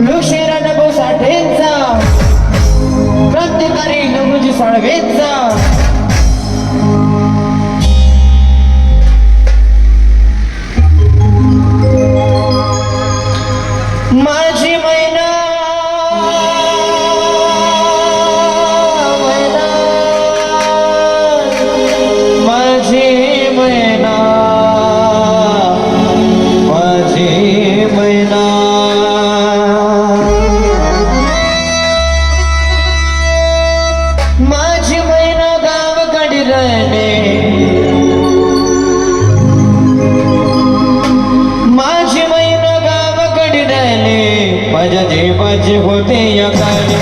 लोकशाहीला नको साठेंचा क्रांतिकारी नमुजी साळवेंचा माझी मैना माझी मैना माझी मैना गावाकडे राहणे माझी मैना गावाकडे राहणे माझ्या जीवाची होते या काळी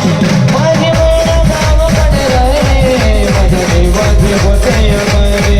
माझी मैना गावाकडे राहणे माझ्या जीवाची होते या काळी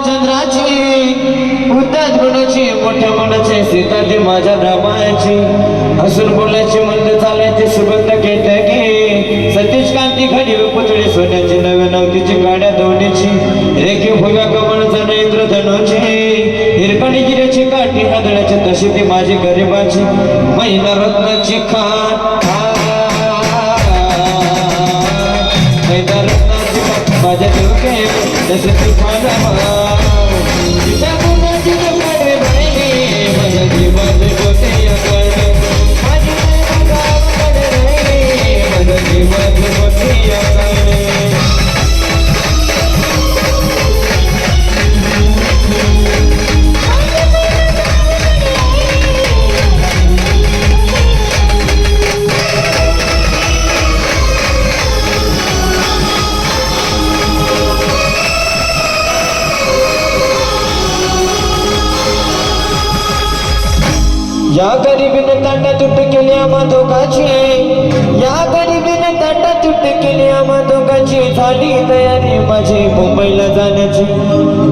चंद्राची उद्दात गुणाची मोठ्या मनाची सीता ती माझ्या रामायची हसून बोलायची मंद चालायची सुगंध घेते गे सतीश कांती घडी पुतळी सोन्याची नव्या नवतीची गाड्या दोन्हीची रेखी भुव्या कमळचा इंद्रधनुची हिरकणी जिऱ्याची काठी हादळाची तशी ती माझी गरिबाची महिना रत्नाची खाट महिना रत्नाची खाट माझ्या डोके जसे तू माझा तिच्या मुलाची कडे बहिणी माझ्या जीवाचे होते या कडे माझी गावाकडे राहिली माझ्या जीवाचे होते या कडे या गरिबीने तांडा तुट केली आम्हा दोघाची या गरिबीने तांडा तुट केली आम्हा दोघाची झाली तयारी माझी मुंबईला जाण्याची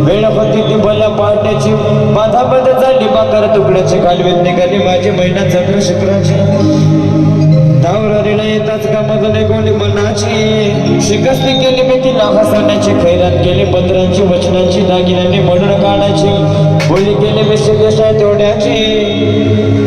वेळ होती ती भल्या पाट्याची माझा बद झाली बाकर तुकड्याची कालवेत निघाली माझी महिना जगू शुक्राची दावरारीला येताच का मजले कोणी मनाची शिकस्ती केली मी तिला हसण्याची खैरात केली पत्रांची वचनांची दागिन्यांनी म्हणून काढायची बोली केली मी शिकशाय तेवढ्याची